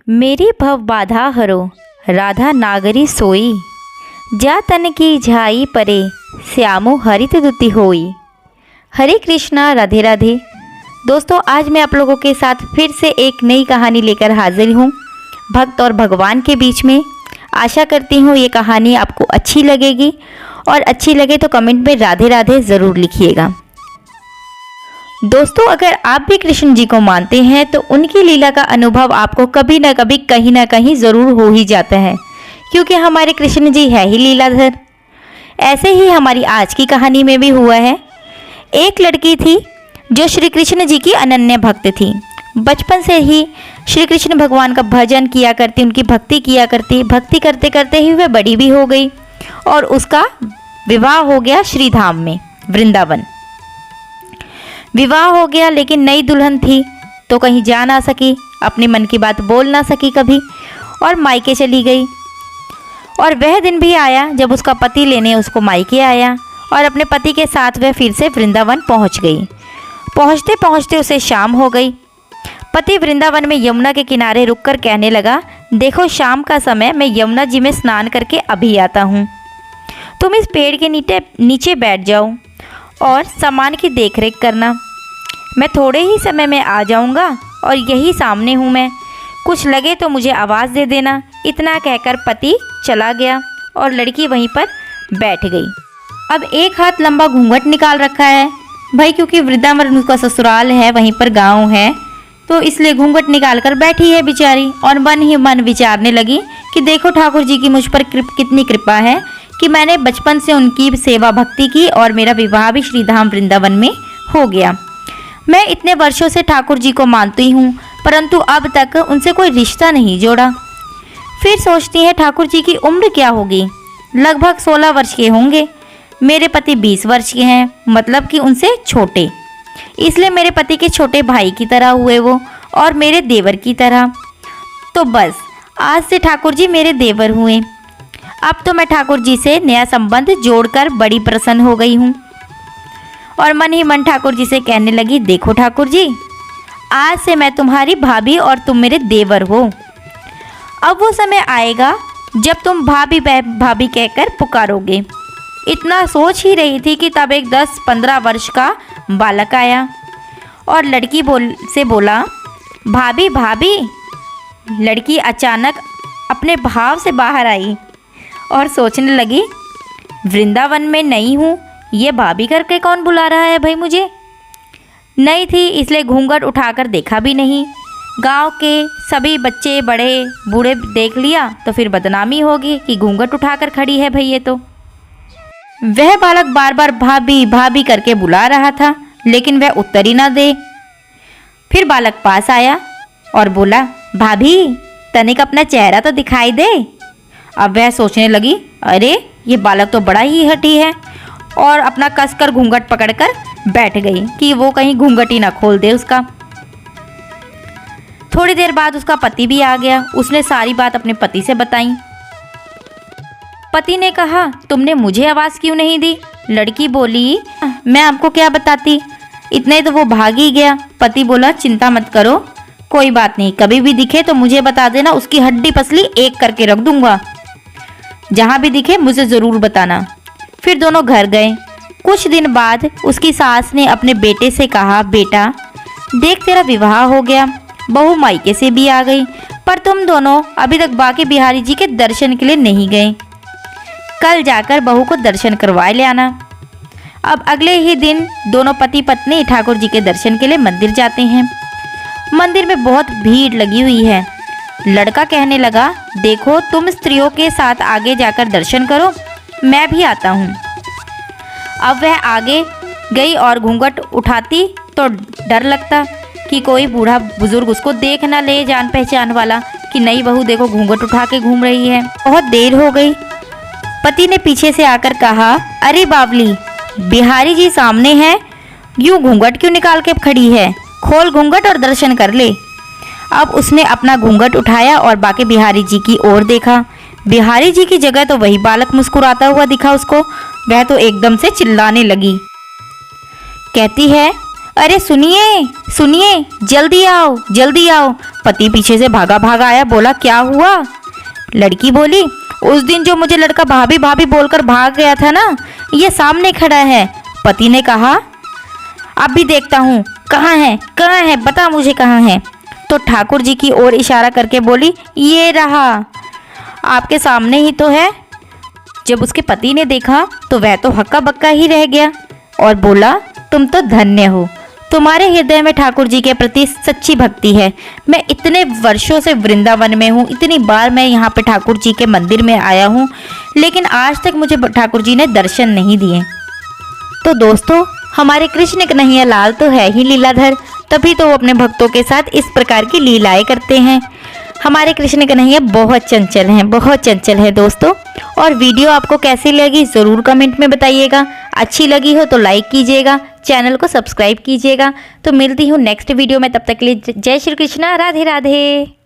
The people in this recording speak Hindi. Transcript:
मेरी भव बाधा हरो राधा नागरी सोई, जा तन की झाई परे श्यामो हरित दुति होई। हरे कृष्णा, राधे राधे। दोस्तों, आज मैं आप लोगों के साथ फिर से एक नई कहानी लेकर हाजिर हूँ, भक्त और भगवान के बीच में। आशा करती हूँ ये कहानी आपको अच्छी लगेगी, और अच्छी लगे तो कमेंट में राधे राधे ज़रूर लिखिएगा। दोस्तों, अगर आप भी कृष्ण जी को मानते हैं तो उनकी लीला का अनुभव आपको कभी ना कभी कहीं ना कहीं ज़रूर हो ही जाता है, क्योंकि हमारे कृष्ण जी है ही लीलाधर। ऐसे ही हमारी आज की कहानी में भी हुआ है। एक लड़की थी जो श्री कृष्ण जी की अनन्य भक्त थी। बचपन से ही श्री कृष्ण भगवान का भजन किया करती, उनकी भक्ति किया करती। भक्ति करते करते ही वह बड़ी भी हो गई और उसका विवाह हो गया श्री धाम में, वृंदावन। विवाह हो गया, लेकिन नई दुल्हन थी तो कहीं जा ना सकी, अपने मन की बात बोल ना सकी कभी, और मायके चली गई। और वह दिन भी आया जब उसका पति लेने उसको मायके आया, और अपने पति के साथ वह फिर से वृंदावन पहुंच गई। पहुंचते पहुंचते उसे शाम हो गई। पति वृंदावन में यमुना के किनारे रुककर कहने लगा, देखो शाम का समय, मैं यमुना जी में स्नान करके अभी आता हूँ। तुम इस पेड़ के नीचे बैठ जाओ और सामान की देखरेख करना। मैं थोड़े ही समय में आ जाऊंगा और यही सामने हूँ मैं, कुछ लगे तो मुझे आवाज़ दे देना। इतना कहकर पति चला गया और लड़की वहीं पर बैठ गई। अब एक हाथ लंबा घूंघट निकाल रखा है भाई, क्योंकि वृंदावन उसका ससुराल है, वहीं पर गांव है, तो इसलिए घूंघट निकाल कर बैठी है बेचारी। और मन ही मन विचारने लगी कि देखो ठाकुर जी की मुझ पर कितनी कृपा है कि मैंने बचपन से उनकी सेवा भक्ति की और मेरा विवाह भी श्रीधाम वृंदावन में हो गया। मैं इतने वर्षों से ठाकुर जी को मानती हूँ, परंतु अब तक उनसे कोई रिश्ता नहीं जोड़ा। फिर सोचती है ठाकुर जी की उम्र क्या होगी, लगभग 16 वर्ष के होंगे। मेरे पति 20 वर्ष के हैं, मतलब कि उनसे छोटे, इसलिए मेरे पति के छोटे भाई की तरह हुए वो, और मेरे देवर की तरह। तो बस आज से ठाकुर जी मेरे देवर हुए। अब तो मैं ठाकुर जी से नया संबंध जोड़कर बड़ी प्रसन्न हो गई हूँ। और मन ही मन ठाकुर जी से कहने लगी, देखो ठाकुर जी, आज से मैं तुम्हारी भाभी और तुम मेरे देवर हो। अब वो समय आएगा जब तुम भाभी भाभी कहकर पुकारोगे। इतना सोच ही रही थी कि तब एक 10-15 वर्ष का बालक आया और लड़की से बोला, भाभी भाभी। लड़की अचानक अपने भाव से बाहर आई और सोचने लगी, वृंदावन में नई हूँ, ये भाभी करके कौन बुला रहा है भाई मुझे। नई थी इसलिए घूंघट उठाकर देखा भी नहीं। गांव के सभी बच्चे बड़े बूढ़े देख लिया तो फिर बदनामी होगी कि घूंघट उठाकर खड़ी है भाई ये तो। वह बालक बार बार भाभी भाभी करके बुला रहा था, लेकिन वह उत्तर ही ना दे। फिर बालक पास आया और बोला, भाभी तनिक अपना चेहरा तो दिखाई दे। अब वह सोचने लगी, अरे ये बालक तो बड़ा ही हठी है, और अपना कसकर घूंघट पकड़कर बैठ गई कि वो कहीं घूंघट ही ना खोल दे उसका। थोड़ी देर बाद उसका पति भी आ गया। उसने सारी बात अपने पति से बताई। पति ने कहा, तुमने मुझे आवाज़ क्यों नहीं दी। लड़की बोली, मैं आपको क्या बताती, इतने तो वो भाग ही गया। पति बोला, चिंता मत करो, कोई बात नहीं, कभी भी दिखे तो मुझे बता देना, उसकी हड्डी पसली एक करके रख दूंगा। जहाँ भी दिखे मुझे ज़रूर बताना। फिर दोनों घर गए। कुछ दिन बाद उसकी सास ने अपने बेटे से कहा, बेटा देख तेरा विवाह हो गया, बहू मायके से भी आ गई, पर तुम दोनों अभी तक बांके बिहारी जी के दर्शन के लिए नहीं गए। कल जाकर बहू को दर्शन करवाए ले आना। अब अगले ही दिन दोनों पति पत्नी ठाकुर जी के दर्शन के लिए मंदिर जाते हैं। मंदिर में बहुत भीड़ लगी हुई है। लड़का कहने लगा, देखो तुम स्त्रियों के साथ आगे जाकर दर्शन करो, मैं भी आता हूँ। अब वह आगे गई और घूंघट उठाती तो डर लगता कि कोई बूढ़ा बुजुर्ग उसको देख ना ले, जान पहचान वाला, कि नई बहू देखो घूंघट उठा के घूम रही है। बहुत देर हो गई। पति ने पीछे से आकर कहा, अरे बावली, बिहारी जी सामने हैं, यूँ घूंघट क्यों निकाल के खड़ी है, खोल घूंघट और दर्शन कर ले। अब उसने अपना घूंघट उठाया और बाके बिहारी जी की ओर देखा। बिहारी जी की जगह तो वही बालक मुस्कुराता हुआ दिखा उसको। वह तो एकदम से चिल्लाने लगी। कहती है, अरे सुनिए सुनिए, जल्दी आओ जल्दी आओ, पति पीछे से भागा भागा आया, बोला क्या हुआ? लड़की बोली, उस दिन जो मुझे लड़का भाभी भाभी बोलकर भाग गया था ना, ये सामने खड़ा है। पति ने कहा, अब भी देखता हूँ कहाँ है, बता मुझे कहाँ है। तो ठाकुर जी की ओर इशारा करके बोली, ये रहा, आपके सामने ही तो है। जब उसके पति ने देखा तो वह तो हक्का बक्का ही रह गया और बोला, तुम तो धन्य हो, तुम्हारे हृदय में ठाकुर जी के प्रति सच्ची भक्ति है। मैं इतने वर्षों से वृंदावन में हूँ, इतनी बार मैं यहाँ पे ठाकुर जी के मंदिर में आया हूँ, लेकिन आज तक मुझे ठाकुर जी ने दर्शन नहीं दिए। तो दोस्तों, हमारे कृष्ण कन्हैया लाल तो है ही लीलाधर, तभी तो वो अपने भक्तों के साथ इस प्रकार की लीलाएं करते हैं। हमारे कृष्ण कन्हैया बहुत चंचल हैं दोस्तों। और वीडियो आपको कैसी लगी ज़रूर कमेंट में बताइएगा। अच्छी लगी हो तो लाइक कीजिएगा, चैनल को सब्सक्राइब कीजिएगा। तो मिलती हूँ नेक्स्ट वीडियो में, तब तक के लिए जय श्री कृष्णा, राधे राधे।